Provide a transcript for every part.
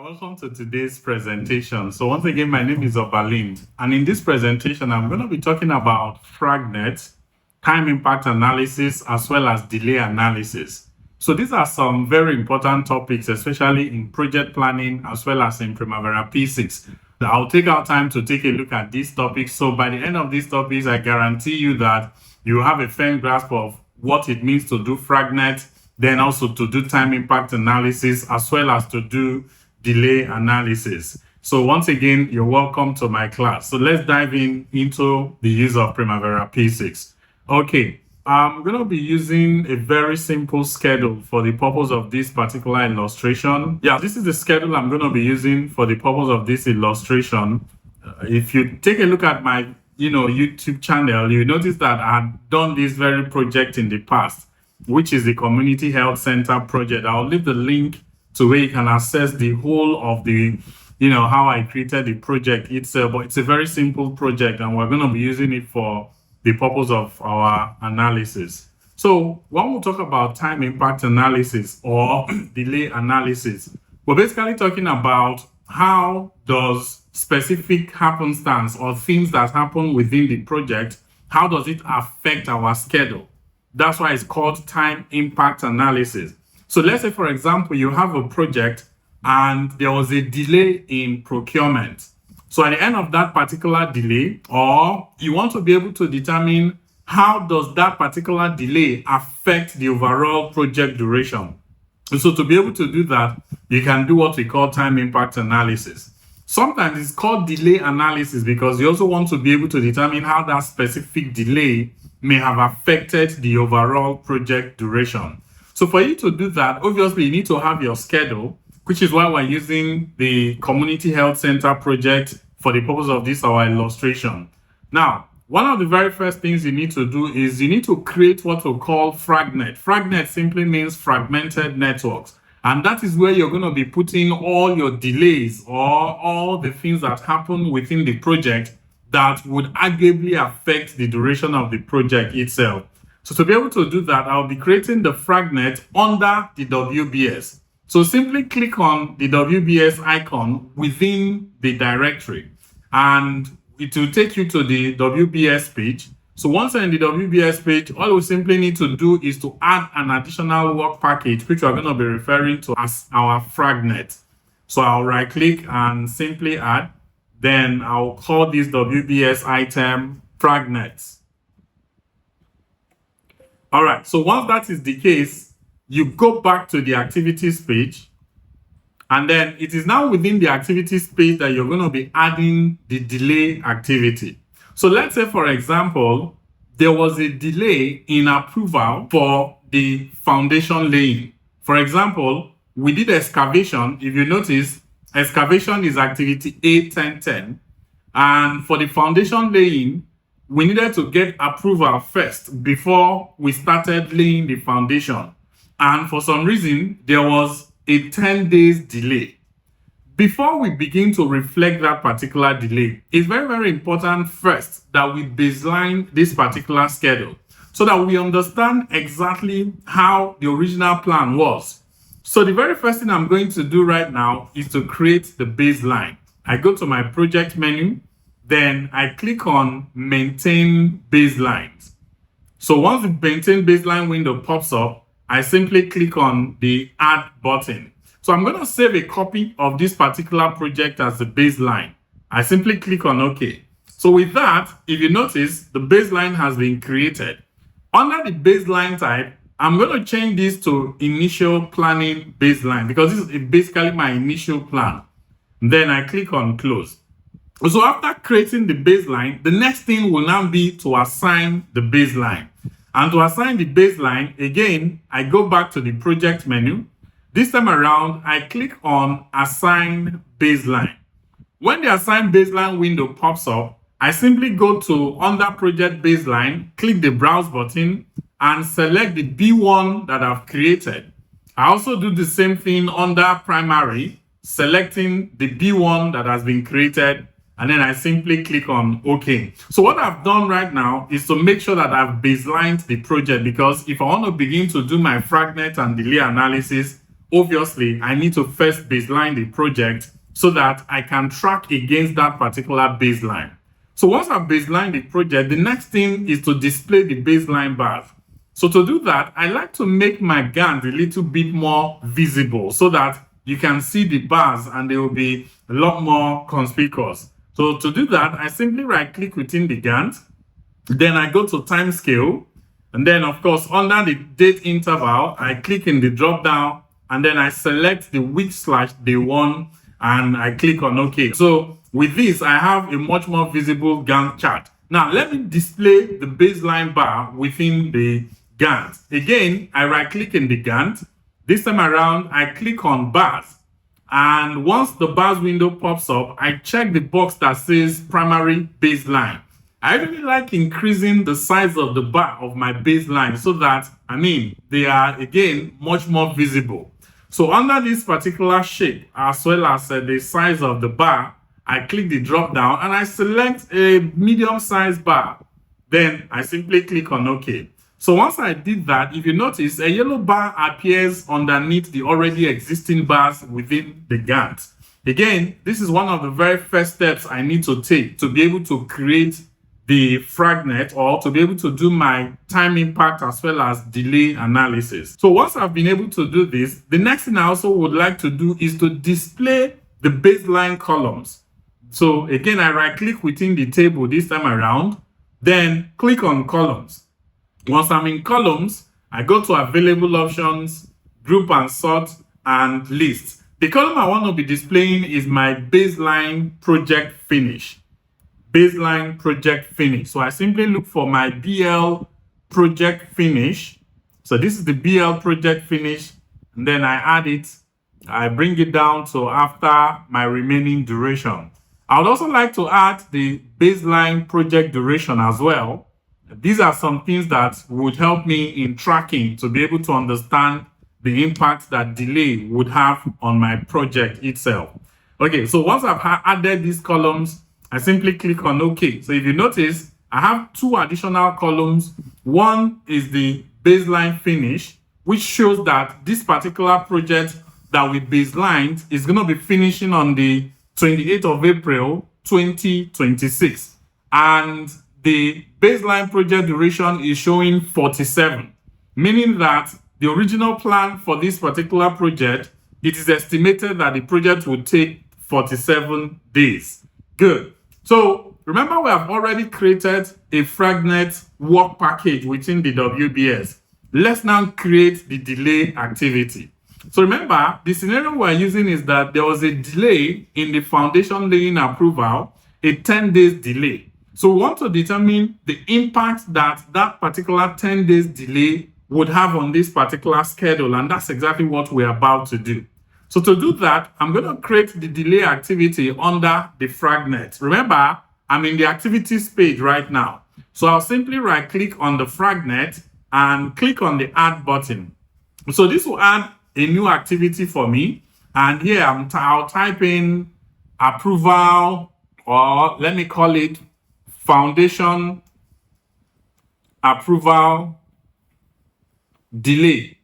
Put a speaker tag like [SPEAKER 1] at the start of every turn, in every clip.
[SPEAKER 1] Welcome to today's presentation. So once again, my name is Obalind, and in this presentation, I'm going to be talking about Fragnet, time impact analysis, as well as delay analysis. So these are some very important topics, especially in project planning, as well as in Primavera P6. I'll take our time to take a look at these topics. So by the end of these topics, I guarantee you that you have a firm grasp of what it means to do Fragnet, then also to do time impact analysis, as well as to do delay analysis. So once again, you're welcome to my class. So let's dive into the use of Primavera P6. Okay, I'm going to be using a very simple schedule for the purpose of this particular illustration. Yeah, this is the schedule I'm going to be using for the purpose of this illustration. If you take a look at my YouTube channel, you notice that I've done this very project in the past, which is the Community Health Center project. I'll leave the link to where you can access the whole of the, how I created the project itself. But it's a very simple project, and we're going to be using it for the purpose of our analysis. So when we talk about time impact analysis or delay analysis, we're basically talking about how does specific happenstance or things that happen within the project, how does it affect our schedule? That's why it's called time impact analysis. So let's say, for example, you have a project and there was a delay in procurement. So at the end of that particular delay, or you want to be able to determine how does that particular delay affect the overall project duration. And so to be able to do that, you can do what we call time impact analysis. Sometimes it's called delay analysis because you also want to be able to determine how that specific delay may have affected the overall project duration. So for you to do that, obviously you need to have your schedule, which is why we're using the Community Health Center project for the purpose of this, our illustration. Now, one of the very first things you need to do is you need to create what we call Fragnet. Fragnet simply means fragmented networks. And that is where you're going to be putting all your delays or all the things that happen within the project that would arguably affect the duration of the project itself. So to be able to do that, I'll be creating the Fragnet under the WBS. So simply click on the WBS icon within the directory, and it will take you to the WBS page. So once you're in the WBS page, all we simply need to do is to add an additional work package, which we're going to be referring to as our Fragnet. So I'll right click and simply add. Then I'll call this WBS item Fragnet. All right, so once that is the case, you go back to the activities page, and then it is now within the activities page that you're going to be adding the delay activity. So let's say, for example, there was a delay in approval for the foundation laying. For example, we did excavation. If you notice, excavation is activity A1010. And for the foundation laying, we needed to get approval first before we started laying the foundation. And for some reason, there was a 10 days delay. Before we begin to reflect that particular delay, it's very, very important first that we baseline this particular schedule so that we understand exactly how the original plan was. So the very first thing I'm going to do right now is to create the baseline. I go to my project menu, then I click on maintain baselines. So once the maintain baseline window pops up, I simply click on the add button. So I'm going to save a copy of this particular project as the baseline. I simply click on OK. So with that, if you notice, the baseline has been created. Under the baseline type, I'm going to change this to initial planning baseline because this is basically my initial plan. Then I click on close. So after creating the baseline, the next thing will now be to assign the baseline. And to assign the baseline, again, I go back to the project menu. This time around, I click on assign baseline. When the assign baseline window pops up, I simply go to under project baseline, click the browse button, and select the B1 that I've created. I also do the same thing under primary, selecting the B1 that has been created, and then I simply click on OK. So what I've done right now is to make sure that I've baselined the project, because if I want to begin to do my Fragnet and delay analysis, obviously I need to first baseline the project so that I can track against that particular baseline. So once I've baselined the project, the next thing is to display the baseline bars. So to do that, I like to make my Gantt a little bit more visible so that you can see the bars and they will be a lot more conspicuous. So to do that, I simply right click within the Gantt. Then I go to time scale. And then of course, under the date interval, I click in the drop down and then I select the week/day 1 and I click on OK. So with this, I have a much more visible Gantt chart. Now, let me display the baseline bar within the Gantt. Again, I right click in the Gantt. This time around, I click on bars. And once the bars window pops up, I check the box that says primary baseline. I really like increasing the size of the bar of my baseline so that, they are, again, much more visible. So under this particular shape, as well as the size of the bar, I click the drop down and I select a medium-sized bar. Then I simply click on OK. So once I did that, if you notice, a yellow bar appears underneath the already existing bars within the Gantt. Again, this is one of the very first steps I need to take to be able to create the Fragnet or to be able to do my time impact as well as delay analysis. So once I've been able to do this, the next thing I also would like to do is to display the baseline columns. So again, I right click within the table this time around, then click on columns. Once I'm in columns, I go to available options, group and sort, and list. The column I want to be displaying is my baseline project finish. Baseline project finish. So I simply look for my BL project finish. So this is the BL project finish, and then I add it. I bring it down to after my remaining duration. I would also like to add the baseline project duration as well. These are some things that would help me in tracking to be able to understand the impact that delay would have on my project itself. Okay, so once I've added these columns, I simply click on OK. So if you notice, I have 2 additional columns. One is the baseline finish, which shows that this particular project that we baselined is going to be finishing on the 28th of April, 2026. And the baseline project duration is showing 47, meaning that the original plan for this particular project, it is estimated that the project will take 47 days. Good. So remember, we have already created a Fragnet work package within the WBS. Let's now create the delay activity. So remember, the scenario we're using is that there was a delay in the foundation laying approval, a 10 days delay. So we want to determine the impact that that particular 10 days delay would have on this particular schedule, and that's exactly what we're about to do. So to do that, I'm going to create the delay activity under the Fragnet. Remember, I'm in the activities page right now. So I'll simply right click on the Fragnet and click on the add button. So this will add a new activity for me. And here I'll type in approval, or let me call it foundation approval delay.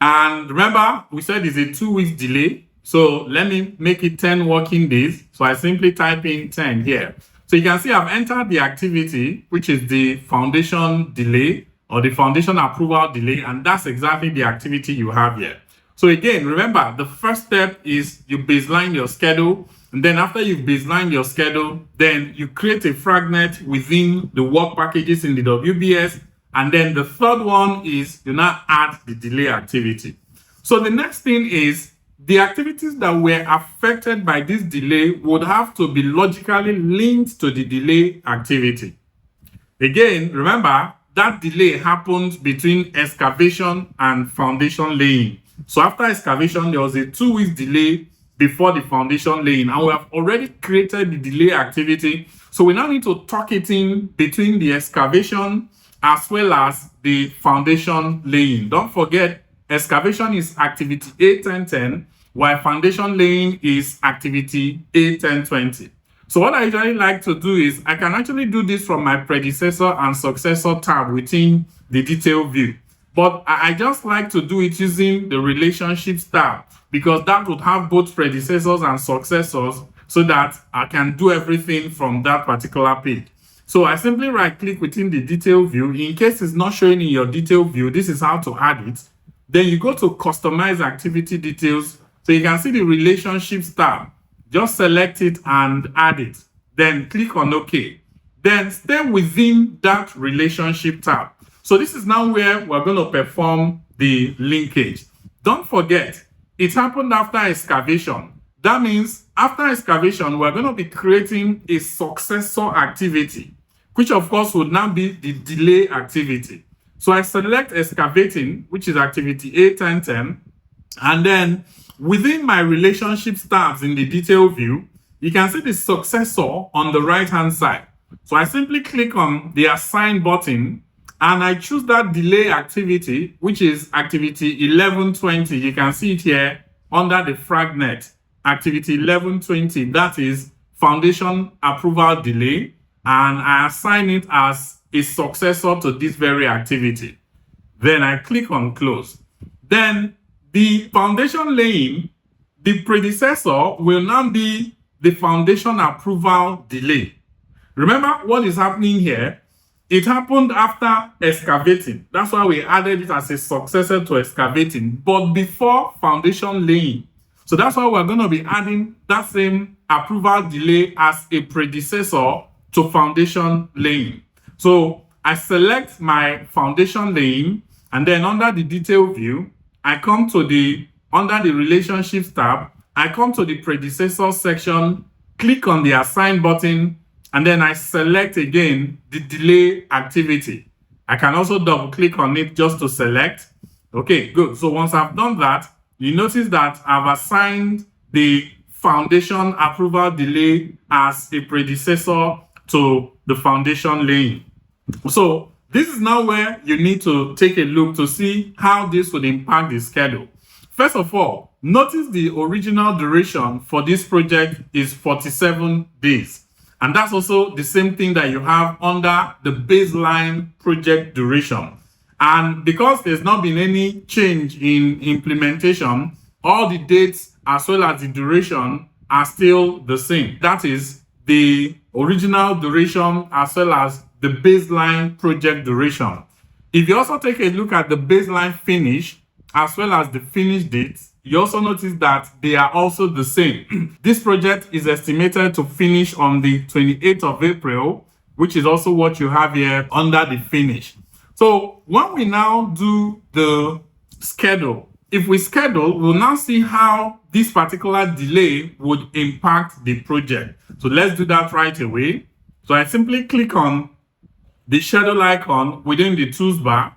[SPEAKER 1] And remember, we said it's a 2 weeks delay. So let me make it 10 working days. So I simply type in 10 here. So you can see I've entered the activity, which is the foundation delay or the foundation approval delay. And that's exactly the activity you have here. So again, remember, the first step is you baseline your schedule. And then after you've baselined your schedule, then you create a Fragnet within the work packages in the WBS. And then the third one is you now add the delay activity. So the next thing is the activities that were affected by this delay would have to be logically linked to the delay activity. Again, remember that delay happened between excavation and foundation laying. So after excavation, there was a 2 weeks delay before the foundation laying, and we have already created the delay activity. So we now need to tuck it in between the excavation as well as the foundation laying. Don't forget, excavation is activity A1010, while foundation laying is activity A1020. So what I usually like to do is I can actually do this from my predecessor and successor tab within the detail view. But I just like to do it using the relationships tab, because that would have both predecessors and successors, so that I can do everything from that particular page. So I simply right click within the detail view. In case it's not showing in your detail view, this is how to add it. Then you go to customize activity details. So you can see the relationships tab. Just select it and add it. Then click on OK. Then stay within that relationship tab. So this is now where we're going to perform the linkage. Don't forget, it happened after excavation. That means after excavation, we're going to be creating a successor activity, which of course would now be the delay activity. So I select excavating, which is activity A1010, and then within my relationships tabs in the detail view, you can see the successor on the right hand side. So I simply click on the assign button and I choose that delay activity, which is activity 1120. You can see it here under the Fragnet, activity 1120. That is foundation approval delay, and I assign it as a successor to this very activity. Then I click on close. Then the foundation laying, the predecessor will now be the foundation approval delay. Remember what is happening here? It happened after excavating. That's why we added it as a successor to excavating, but before foundation laying. So that's why we're going to be adding that same approval delay as a predecessor to foundation laying. So I select my foundation laying, and then under the detail view, I come to under the relationships tab, I come to the predecessor section, click on the assign button, and then I select again the delay activity. I can also double click on it just to select. Okay, good. So once I've done that, you notice that I've assigned the foundation approval delay as a predecessor to the foundation laying. So this is now where you need to take a look to see how this would impact the schedule. First of all, notice the original duration for this project is 47 days. And that's also the same thing that you have under the baseline project duration. And because there's not been any change in implementation, all the dates as well as the duration are still the same. That is the original duration as well as the baseline project duration. If you also take a look at the baseline finish as well as the finish dates, you also notice that they are also the same. This project is estimated to finish on the 28th of April, which is also what you have here under the finish. So when we now do the schedule, if we schedule, we'll now see how this particular delay would impact the project. So let's do that right away. So I simply click on the schedule icon within the tools bar,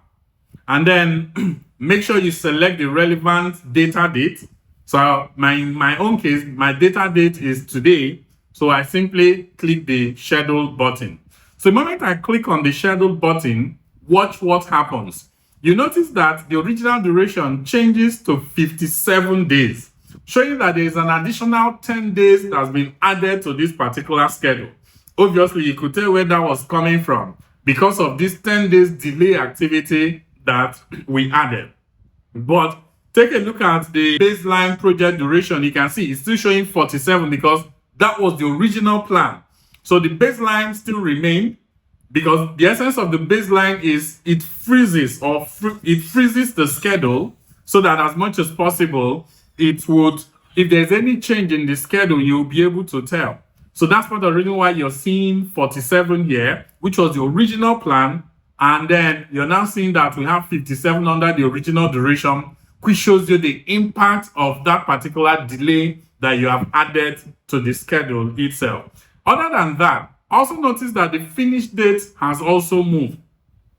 [SPEAKER 1] and then make sure you select the relevant data date. So in my own case, my data date is today. So I simply click the schedule button. So the moment I click on the schedule button, watch what happens. You notice that the original duration changes to 57 days, showing that there is an additional 10 days that has been added to this particular schedule. Obviously, you could tell where that was coming from because of this 10 days delay activity that we added. But take a look at the baseline project duration. You can see it's still showing 47 because that was the original plan. So the baseline still remained, because the essence of the baseline is it freezes the schedule so that as much as possible, it would, if there's any change in the schedule, you'll be able to tell. So that's part of the reason why you're seeing 47 here, which was the original plan. And then you're now seeing that we have 57 under the original duration, which shows you the impact of that particular delay that you have added to the schedule itself. Other than that, also notice that the finish date has also moved.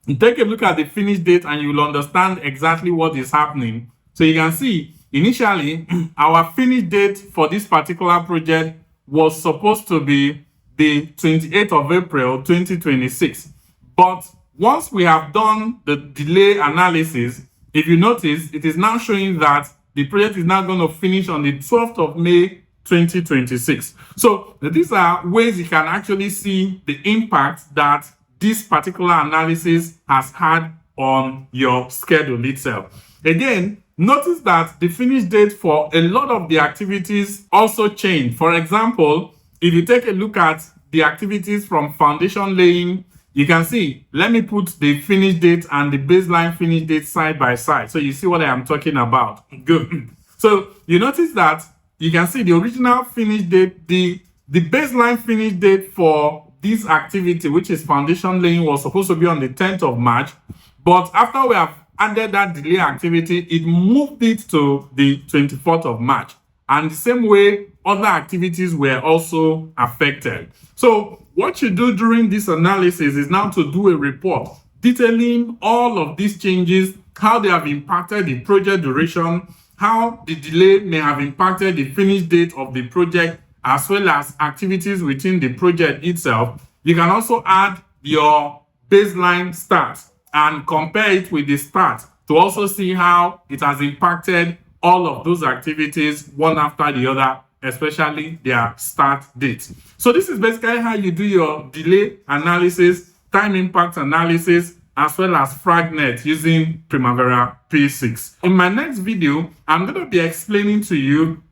[SPEAKER 1] You take a look at the finish date and you'll understand exactly what is happening. So you can see initially our finish date for this particular project was supposed to be the 28th of April 2026. But once we have done the delay analysis, if you notice, it is now showing that the project is now going to finish on the 12th of May 2026. So these are ways you can actually see the impact that this particular analysis has had on your schedule itself. Again, notice that the finish date for a lot of the activities also change. For example, if you take a look at the activities from foundation laying, you can see, let me put the finish date and the baseline finish date side by side. So you see what I am talking about. Good. So you notice that you can see the original finish date, the baseline finish date for this activity, which is foundation laying, was supposed to be on the 10th of March. But after we have added that delay activity, it moved it to the 24th of March. And the same way, other activities were also affected. So what you do during this analysis is now to do a report detailing all of these changes, how they have impacted the project duration, how the delay may have impacted the finish date of the project, as well as activities within the project itself. You can also add your baseline start and compare it with the start to also see how it has impacted all of those activities one after the other, especially their start date. So this is basically how you do your delay analysis, time impact analysis, as well as Fragnet using Primavera P6. In my next video, I'm going to be explaining to you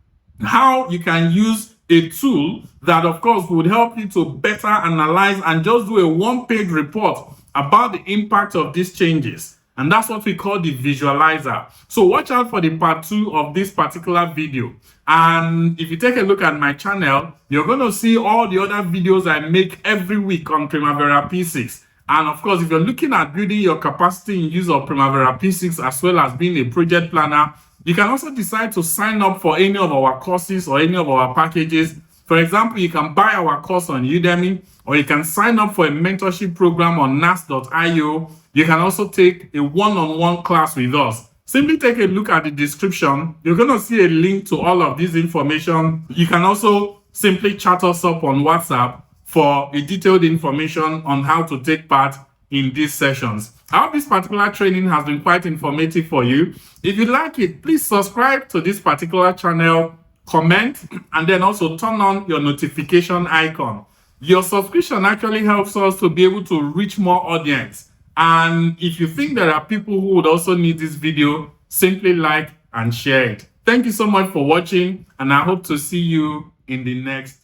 [SPEAKER 1] how you can use a tool that, of course, would help you to better analyze and just do a one-page report about the impact of these changes. And that's what we call the visualizer. So watch out for the part 2 of this particular video. And if you take a look at my channel, you're going to see all the other videos I make every week on Primavera P6. And of course, if you're looking at building your capacity in use of Primavera P6 as well as being a project planner, you can also decide to sign up for any of our courses or any of our packages. For example, you can buy our course on Udemy, or you can sign up for a mentorship program on nas.io. You can also take a one-on-one class with us. Simply take a look at the description. You're going to see a link to all of this information. You can also simply chat us up on WhatsApp for a detailed information on how to take part in these sessions. I hope this particular training has been quite informative for you. If you like it, please subscribe to this particular channel, comment, and then also turn on your notification icon. Your subscription actually helps us to be able to reach more audience. And if you think there are people who would also need this video, simply like and share it. Thank you so much for watching, and I hope to see you in the next